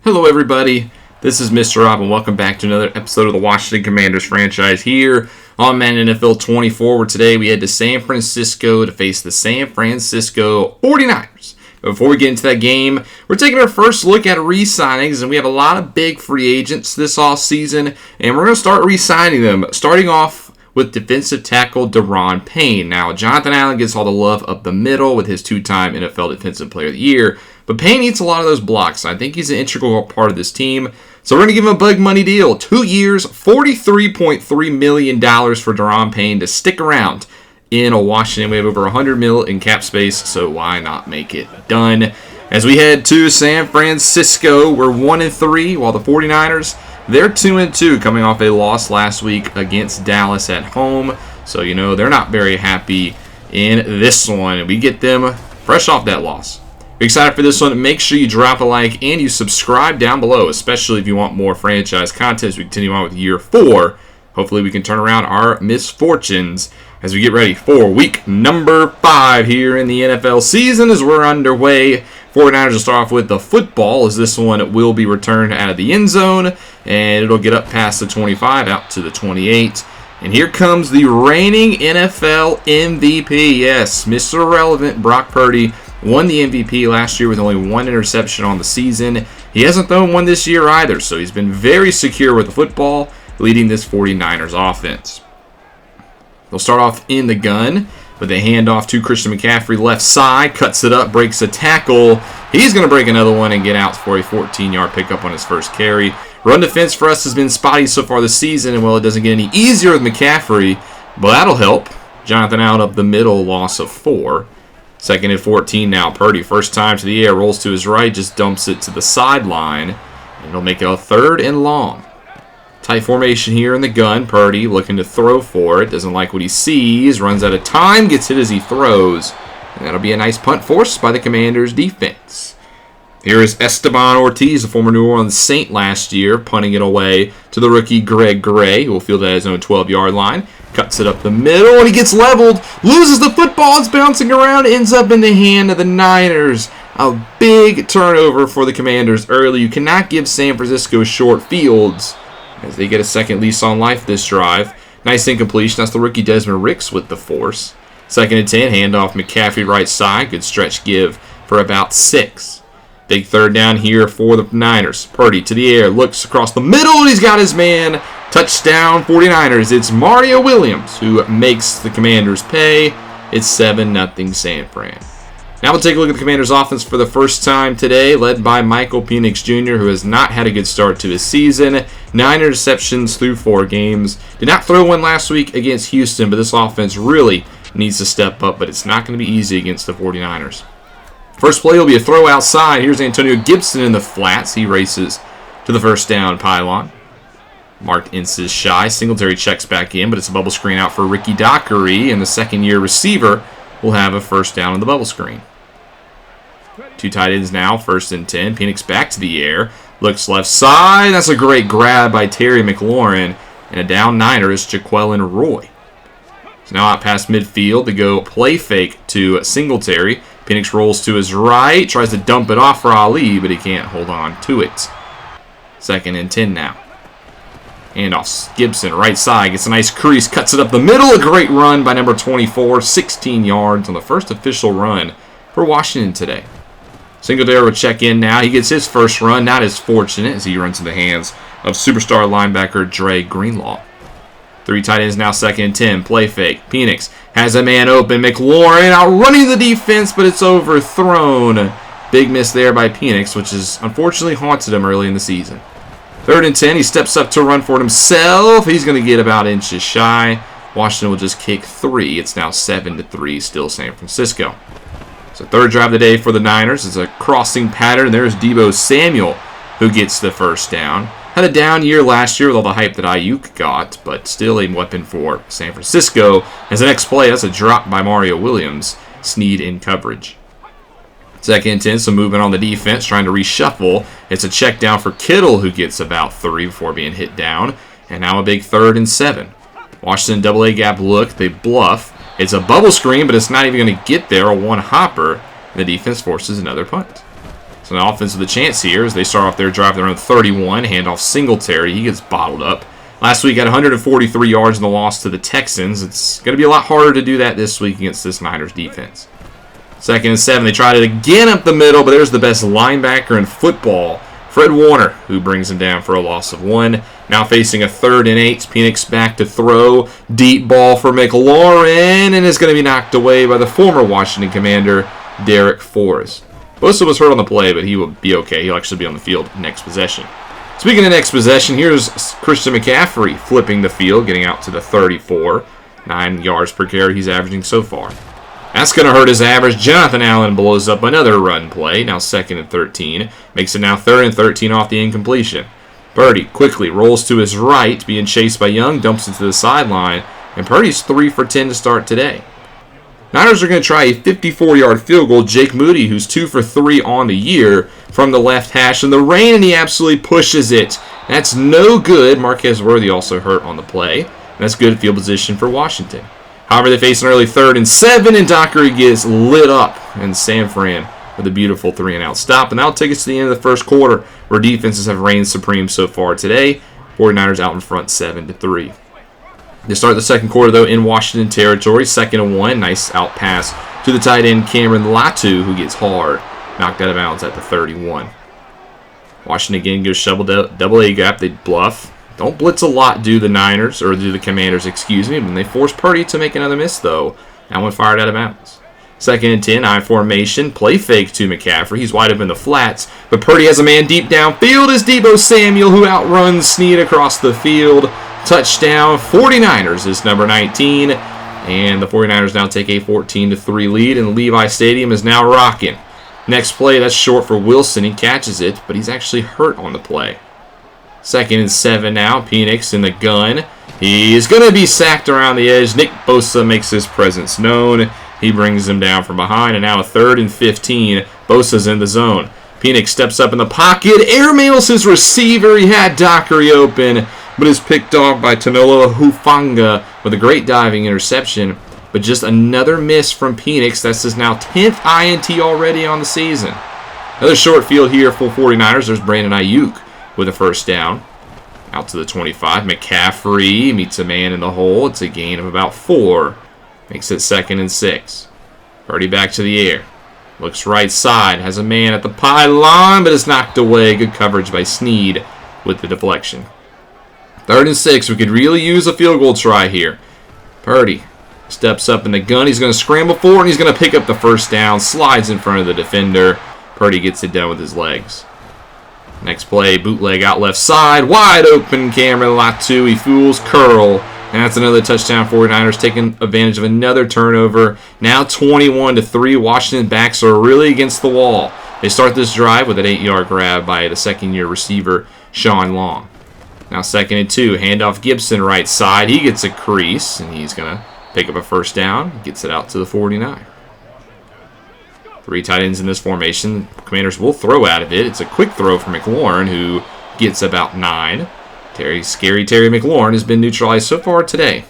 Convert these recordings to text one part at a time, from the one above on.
Hello everybody, this is Mr. Rob and welcome back to another episode of the Washington Commanders franchise here on Madden NFL 24, where today we head to San Francisco to face the San Francisco 49ers. But before we get into that game, we're taking our first look at re-signings, and we have a lot of big free agents this offseason, and we're going to start re-signing them, starting off with defensive tackle Daron Payne. Now, Jonathan Allen gets all the love up the middle with his two-time NFL Defensive Player of the Year, but Payne eats a lot of those blocks. I think he's an integral part of this team. So we're going to give him a big money deal. 2 years, $43.3 million for Daron Payne to stick around in Washington. We have over $100 million in cap space, so why not make it done? As we head to San Francisco, we're 1-3, while the 49ers, they're 2-2, coming off a loss last week against Dallas at home. So, they're not very happy in this one. We get them fresh off that loss. If you're excited for this one, make sure you drop a like and you subscribe down below, especially if you want more franchise content as we continue on with year 4. Hopefully we can turn around our misfortunes as we get ready for week number 5 here in the NFL season as we're underway. 49ers will start off with the football, as this one will be returned out of the end zone, and it'll get up past the 25, out to the 28. And here comes the reigning NFL MVP. Yes, Mr. Irrelevant, Brock Purdy, won the MVP last year with only 1 interception on the season. He hasn't thrown one this year either, so he's been very secure with the football, leading this 49ers offense. They'll start off in the gun with a handoff to Christian McCaffrey, left side, cuts it up, breaks a tackle. He's going to break another one and get out for a 14-yard pickup on his first carry. Run defense for us has been spotty so far this season, and while it doesn't get any easier with McCaffrey, but that'll help. Jonathan out up the middle, loss of 4. Second and 14 now. Purdy, first time to the air, rolls to his right, just dumps it to the sideline, and it'll make it a 3rd and long. Tight formation here in the gun. Purdy looking to throw for it. Doesn't like what he sees. Runs out of time. Gets hit as he throws. And that'll be a nice punt forced by the Commanders' defense. Here is Esteban Ortiz, a former New Orleans Saint last year, punting it away to the rookie Greg Gray, who will field it at his own 12-yard line. Cuts it up the middle, and he gets leveled. Loses the football. It's bouncing around. Ends up in the hand of the Niners. A big turnover for the Commanders early. You cannot give San Francisco short fields as they get a second lease on life this drive. Nice incompletion. That's the rookie Desmond Ricks with the force. 2nd and 10. Handoff McCaffrey right side. Good stretch give for about 6. Big 3rd down here for the Niners. Purdy to the air. Looks across the middle, and he's got his man. Touchdown 49ers. It's Mario Williams who makes the Commanders pay. It's 7-0 San Fran. Now we'll take a look at the Commanders' offense for the first time today, led by Michael Penix Jr., who has not had a good start to his season. 9 interceptions through 4 games. Did not throw one last week against Houston, but this offense really needs to step up, but it's not going to be easy against the 49ers. First play will be a throw outside. Here's Antonio Gibson in the flats. He races to the first down pylon. Marked inches shy. Singletary checks back in, but it's a bubble screen out for Ricky Dockery, and the second-year receiver will have a first down on the bubble screen. 2 tight ends now, 1st and 10. Penix back to the air. Looks left side. That's a great grab by Terry McLaurin. And a down Niner is Jaquelin Roy. So now out past midfield to go play fake to Singletary. Penix rolls to his right. Tries to dump it off for Ali, but he can't hold on to it. 2nd and 10 now. Handoff Gibson, right side, gets a nice crease, cuts it up the middle. A great run by number 24, 16 yards on the first official run for Washington today. Singletary will check in now. He gets his first run, not as fortunate as he runs in the hands of superstar linebacker Dre Greenlaw. 3 tight ends now, 2nd and 10, play fake. Penix has a man open. McLaurin outrunning the defense, but it's overthrown. Big miss there by Penix, which has unfortunately haunted him early in the season. 3rd and 10, he steps up to run for it himself. He's going to get about inches shy. Washington will just kick 3. It's now 7-3, still San Francisco. So 3rd drive of the day for the Niners. It's a crossing pattern. There's Deebo Samuel who gets the first down. Had a down year last year with all the hype that Ayuk got, but still a weapon for San Francisco. As the next play, that's a drop by Mario Williams. Snead in coverage. 2nd and 10, some movement on the defense, trying to reshuffle. It's a check down for Kittle, who gets about 3 before being hit down. And now a big 3rd and 7. Washington double-A gap look. They bluff. It's a bubble screen, but it's not even going to get there. A one-hopper. The defense forces another punt. So an offense with a chance here as they start off their drive their own 31. Handoff Singletary. He gets bottled up. Last week had 143 yards in the loss to the Texans. It's going to be a lot harder to do that this week against this Niners defense. 2nd and 7. They tried it again up the middle, but there's the best linebacker in football, Fred Warner, who brings him down for a loss of 1. Now facing a 3rd and 8. Penix back to throw. Deep ball for McLaurin, and is going to be knocked away by the former Washington Commander, Derek Forrest. Bosa was hurt on the play, but he will be okay. He'll actually be on the field next possession. Speaking of next possession, here's Christian McCaffrey flipping the field, getting out to the 34. 9 yards per carry he's averaging so far. That's going to hurt his average. Jonathan Allen blows up another run play. Now 2nd and 13. Makes it now 3rd and 13 off the incompletion. Purdy quickly rolls to his right, being chased by Young, dumps it to the sideline, and Purdy's 3 for 10 to start today. Niners are going to try a 54-yard field goal. Jake Moody, who's 2 for 3 on the year, from the left hash in the rain, and he absolutely pushes it. That's no good. Marquez Worthy also hurt on the play. That's good field position for Washington. However, they face an early 3rd and 7, and Dockery gets lit up, and San Fran with a beautiful 3-and-out stop. And that'll take us to the end of the first quarter, where defenses have reigned supreme so far today. 49ers out in front 7-3. They start the second quarter, though, in Washington territory. 2nd and 1. Nice out pass to the tight end, Cameron Latu, who gets hard. Knocked out of bounds at the 31. Washington again goes shovel double A gap. They bluff. Don't blitz a lot, do the Niners, or do the Commanders, excuse me. When they force Purdy to make another miss, though. That one fired out of bounds. 2nd and 10, I formation. Play fake to McCaffrey. He's wide open in the flats. But Purdy has a man deep downfield. Is Deebo Samuel, who outruns Snead across the field. Touchdown. 49ers is number 19. And the 49ers now take a 14-3 lead. And Levi Stadium is now rocking. Next play, that's short for Wilson. He catches it, but he's actually hurt on the play. 2nd and 7 now. Penix in the gun. He's going to be sacked around the edge. Nick Bosa makes his presence known. He brings him down from behind. And now a 3rd and 15. Bosa's in the zone. Penix steps up in the pocket. Airmails his receiver. He had Dockery open, but is picked off by Tanola Hufanga with a great diving interception. But just another miss from Penix. That's his now 10th INT already on the season. Another short field here for 49ers. There's Brandon Ayuk with a first down. Out to the 25. McCaffrey meets a man in the hole. It's a gain of about 4. Makes it 2nd and 6. Purdy back to the air. Looks right side. Has a man at the pylon, but is knocked away. Good coverage by Snead with the deflection. 3rd and 6. We could really use a field goal try here. Purdy steps up in the gun. He's going to scramble forward, and he's going to pick up the first down. Slides in front of the defender. Purdy gets it done with his legs. Next play, bootleg out left side. Wide open, Cameron Latu. He fools Curl. And that's another touchdown. 49ers taking advantage of another turnover. Now 21-3. Washington backs are really against the wall. They start this drive with an 8-yard grab by the second-year receiver, Sean Long. Now 2nd and 2. Handoff Gibson right side. He gets a crease, and he's going to pick up a first down. Gets it out to the 49. 3 tight ends in this formation. Commanders will throw out of it. It's a quick throw for McLaurin, who gets about 9. Scary Terry McLaurin has been neutralized so far today.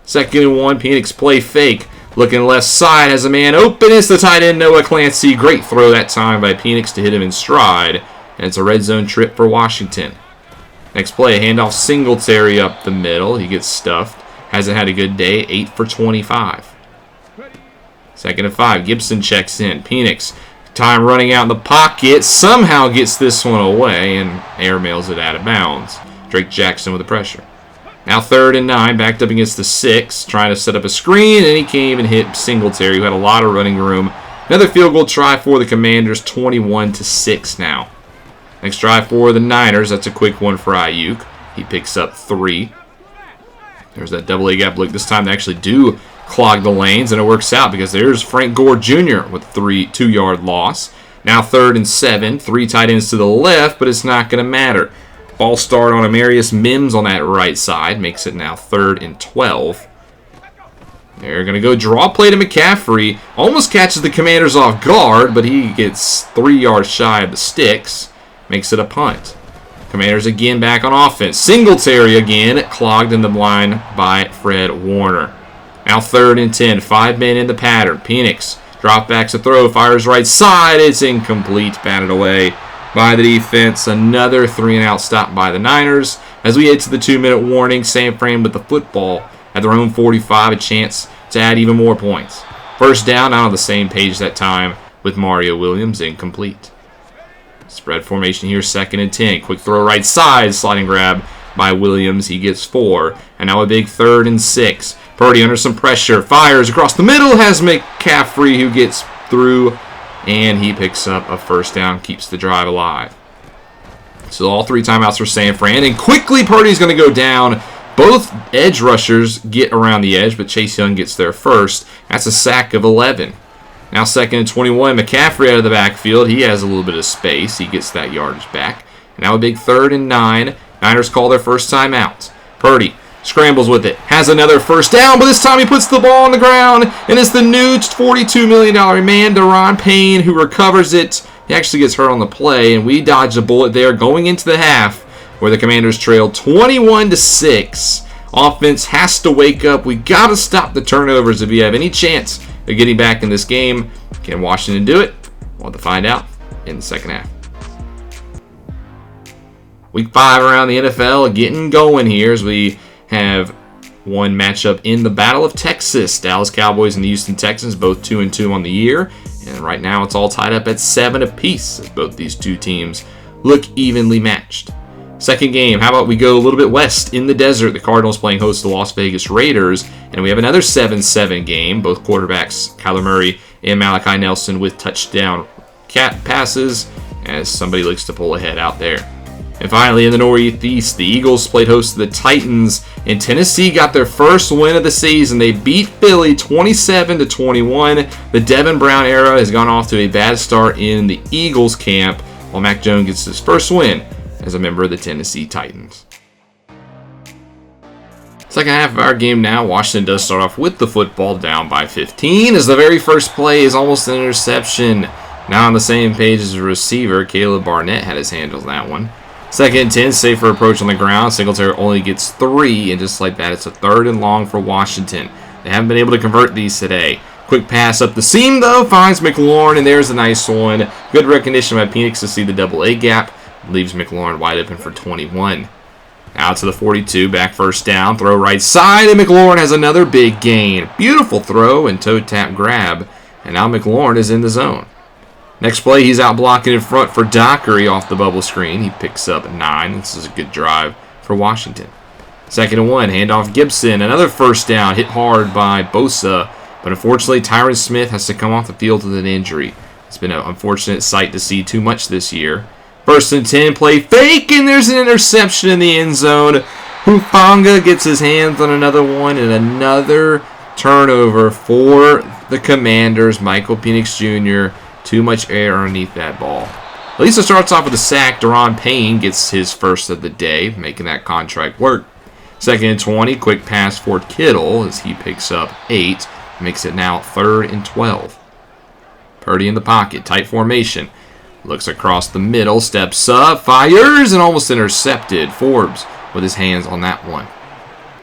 2nd and 1. Penix play fake. Looking left side. Has a man open. It's the tight end, Noah Clancy. Great throw that time by Penix to hit him in stride. And it's a red zone trip for Washington. Next play, handoff Singletary up the middle. He gets stuffed. Hasn't had a good day. 8 for 25. 2nd and 5. Gibson checks in. Penix, time running out in the pocket. Somehow gets this one away and airmails it out of bounds. Drake Jackson with the pressure. Now 3rd and 9. Backed up against the 6. Trying to set up a screen, and he can't even hit Singletary, who had a lot of running room. Another field goal try for the Commanders. 21-6 now. Next drive for the Niners. That's a quick one for Ayuk. He picks up 3. There's that double A gap look. This time they actually do clog the lanes, and it works out because there's Frank Gore Jr. with a 2-yard loss. Now 3rd and 7. 3 tight ends to the left, but it's not going to matter. Ball start on Amarius Mims on that right side. Makes it now 3rd and 12. They're going to go draw play to McCaffrey. Almost catches the Commanders off guard, but he gets 3 yards shy of the sticks. Makes it a punt. Commanders again back on offense. Singletary again, clogged in the line by Fred Warner. Now 3rd and 10. 5 men in the pattern. Penix Drop backs a throw, fires right side. It's incomplete, batted away by the defense. Another 3-and-out stop by the Niners. As we head to the 2-minute warning, San Fran with the football at their own 45, a chance to add even more points. First down, not on the same page that time with Mario Williams, incomplete. Spread formation here, 2nd and 10. Quick throw right side, sliding grab by Williams. He gets 4. And now a big 3rd and 6. Purdy under some pressure, fires across the middle, has McCaffrey who gets through, and he picks up a first down, keeps the drive alive. So all 3 timeouts for San Fran, and quickly Purdy's going to go down. Both edge rushers get around the edge, but Chase Young gets there first. That's a sack of 11. Now 2nd and 21, McCaffrey out of the backfield. He has a little bit of space. He gets that yardage back. And now a big 3rd and 9. Niners call their first timeout. Purdy scrambles with it. Has another first down, but this time he puts the ball on the ground. And it's the new $42 million man, Daron Payne, who recovers it. He actually gets hurt on the play, and we dodge a bullet there going into the half, where the Commanders trailed 21-6. Offense has to wake up. We got to stop the turnovers if you have any chance of getting back in this game. Can Washington do it? We'll have to find out in the second half. Week 5 around the NFL getting going here as we have one matchup in the Battle of Texas. Dallas Cowboys and the Houston Texans, both 2-2 on the year. And right now it's all tied up at 7 apiece as both these two teams look evenly matched. Second game, how about we go a little bit west in the desert? The Cardinals playing host to the Las Vegas Raiders. And we have another 7-7 game. Both quarterbacks, Kyler Murray and Malachi Nelson, with touchdown passes as somebody looks to pull ahead out there. And finally, in the Northeast, the Eagles played host to the Titans, and Tennessee got their first win of the season. They beat Philly 27-21. The Devin Brown era has gone off to a bad start in the Eagles camp, while Mac Jones gets his first win as a member of the Tennessee Titans. Second half of our game now, Washington does start off with the football down by 15, as the very first play is almost an interception. Now on the same page as the receiver, Caleb Barnett had his hands on that one. 2nd and 10, safer approach on the ground. Singletary only gets 3, and just like that, it's a 3rd and long for Washington. They haven't been able to convert these today. Quick pass up the seam, though, finds McLaurin, and there's a nice one. Good recognition by Penix to see the double-A gap. Leaves McLaurin wide open for 21. Out to the 42, back first down, throw right side, and McLaurin has another big gain. Beautiful throw and toe tap grab, and now McLaurin is in the zone. Next play, he's out blocking in front for Dockery off the bubble screen. He picks up 9. This is a good drive for Washington. 2nd and 1, handoff Gibson. Another first down, hit hard by Bosa. But unfortunately, Tyron Smith has to come off the field with an injury. It's been an unfortunate sight to see too much this year. 1st and 10, play fake, and there's an interception in the end zone. Hufanga gets his hands on another one, and another turnover for the Commanders. Michael Penix Jr., too much air underneath that ball. At least it starts off with a sack. Daron Payne gets his first of the day, making that contract work. 2nd and 20, quick pass for Kittle as he picks up 8. Makes it now 3rd and 12. Purdy in the pocket, tight formation. Looks across the middle, steps up, fires, and almost intercepted. Forbes with his hands on that one.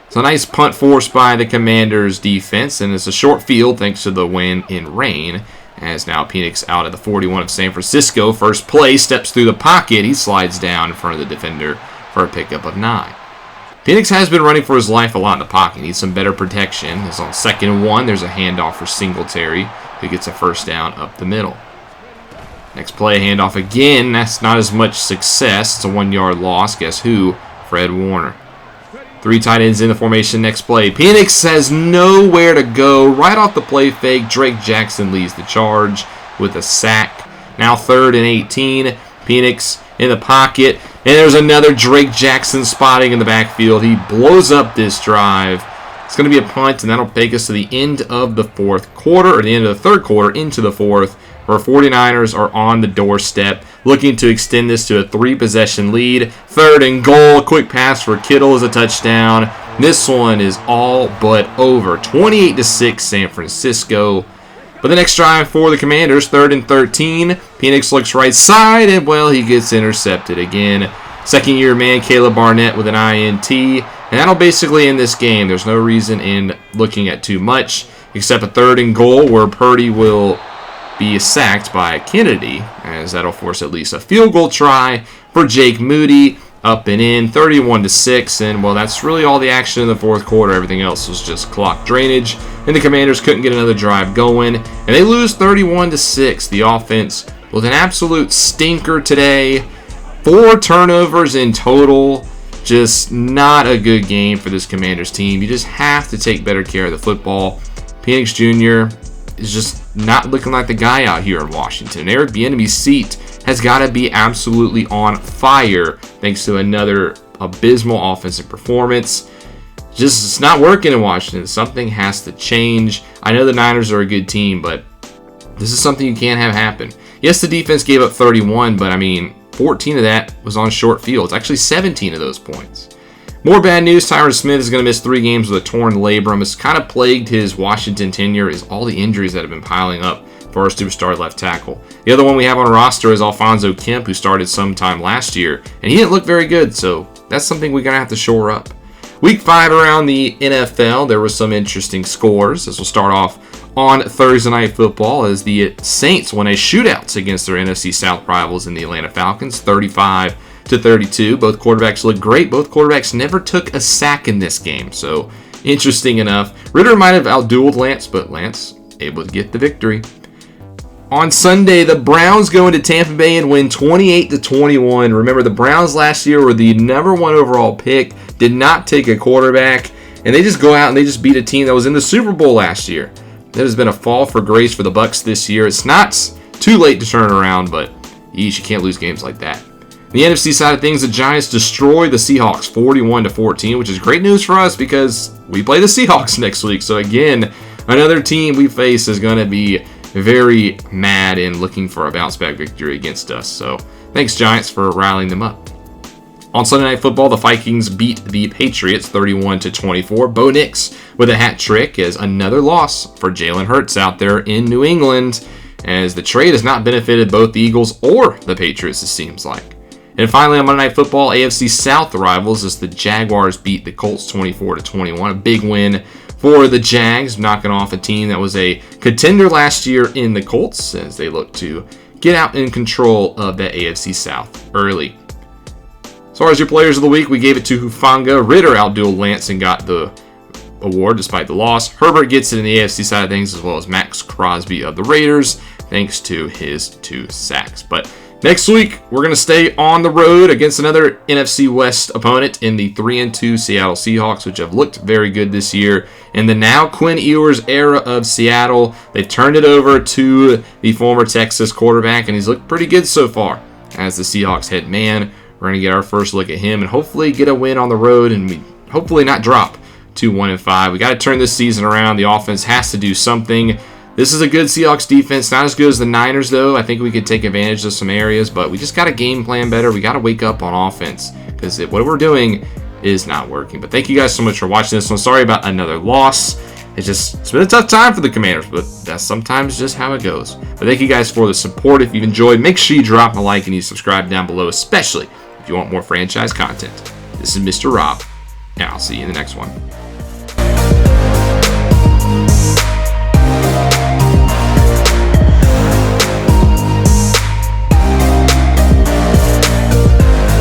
It's a nice punt forced by the Commanders' defense, and it's a short field thanks to the win in rain. As now Penix out at the 41 of San Francisco. First play, steps through the pocket. He slides down in front of the defender for a pickup of 9. Penix has been running for his life a lot in the pocket. Needs some better protection. It's on 2nd and 1. There's a handoff for Singletary, who gets a first down up the middle. Next play, handoff again. That's not as much success. It's a 1-yard loss. Guess who? Fred Warner. 3 tight ends in the formation. Next play. Penix has nowhere to go. Right off the play fake, Drake Jackson leads the charge with a sack. Now 3rd and 18. Penix in the pocket. And there's another Drake Jackson spotting in the backfield. He blows up this drive. It's going to be a punt, and that'll take us to the end of the 4th quarter, or the end of the 3rd quarter into the 4th, where 49ers are on the doorstep, looking to extend this to a 3-possession lead. 3rd and goal, quick pass for Kittle is a touchdown. This one is all but over. 28-6 San Francisco. But the next drive for the Commanders, 3rd and 13. Penix looks right side, and well, he gets intercepted again. Second-year man Caleb Barnett with an INT. And that'll basically end this game. There's no reason in looking at too much, except a 3rd and goal where Purdy will be sacked by Kennedy, as that'll force at least a field goal try for Jake Moody. Up and in, 31-6, and well, that's really all the action in the fourth quarter. Everything else was just clock drainage, and the Commanders couldn't get another drive going, and they lose 31-6. The offense with an absolute stinker today. 4 turnovers in total. Just not a good game for this Commanders team. You just have to take better care of the football. Penix Jr. is just not looking like the guy out here in Washington. Eric Bieniemy's seat has got to be absolutely on fire thanks to another abysmal offensive performance. Just, it's not working in Washington. Something has to change. I know the Niners are a good team, but this is something you can't have happen. Yes, the defense gave up 31, but I mean, 14 of that was on short fields. Actually, 17 of those points. More bad news. Tyron Smith is going to miss 3 games with a torn labrum. It's kind of plagued his Washington tenure is all the injuries that have been piling up for our superstar left tackle. The other one we have on roster is Alfonso Kemp, who started sometime last year, and he didn't look very good, so that's something we're going to have to shore up. Week 5 around the NFL, there were some interesting scores. This will start off on Thursday Night Football as the Saints won a shootout against their NFC South rivals in the Atlanta Falcons, 35-32. Both quarterbacks looked great. Both quarterbacks never took a sack in this game, so interesting enough. Ritter might have outdueled Lance, but Lance able to get the victory. On Sunday, the Browns go into Tampa Bay and win 28-21. Remember, the Browns last year were the number 1 overall pick, did not take a quarterback, and they just go out and they just beat a team that was in the Super Bowl last year. That has been a fall for grace for the Bucs this year. It's not too late to turn around, but you can't lose games like that. The NFC side of things, the Giants destroy the Seahawks 41-14, which is great news for us because we play the Seahawks next week. So again, another team we face is going to be very mad and looking for a bounce back victory against us. So thanks, Giants, for rallying them up. On Sunday Night Football, the Vikings beat the Patriots 31-24. Bo Nix with a hat trick as another loss for Jalen Hurts out there in New England, as the trade has not benefited both the Eagles or the Patriots, it seems like. And finally, on Monday Night Football, AFC South rivals as the Jaguars beat the Colts 24-21. A big win for the Jags, knocking off a team that was a contender last year in the Colts as they look to get out in control of the AFC South early. As far as your players of the week, we gave it to Hufanga. Ritter outdueled Lance and got the award despite the loss. Herbert gets it in the AFC side of things, as well as Max Crosby of the Raiders, thanks to his 2 sacks. But next week, we're going to stay on the road against another NFC West opponent in the 3-2 Seattle Seahawks, which have looked very good this year. In the now Quinn Ewers era of Seattle, they turned it over to the former Texas quarterback, and he's looked pretty good so far as the Seahawks head man. We're going to get our first look at him and hopefully get a win on the road and we hopefully not drop to 1-5. We got to turn this season around. The offense has to do something. This is a good Seahawks defense. Not as good as the Niners, though. I think we could take advantage of some areas, but we just got to game plan better. We got to wake up on offense because what we're doing is not working. But thank you guys so much for watching this one. Sorry about another loss. It's been a tough time for the Commanders, but that's sometimes just how it goes. But thank you guys for the support. If you've enjoyed, make sure you drop a like and you subscribe down below, especially if you want more franchise content. This is Mr. Rob, and I'll see you in the next one.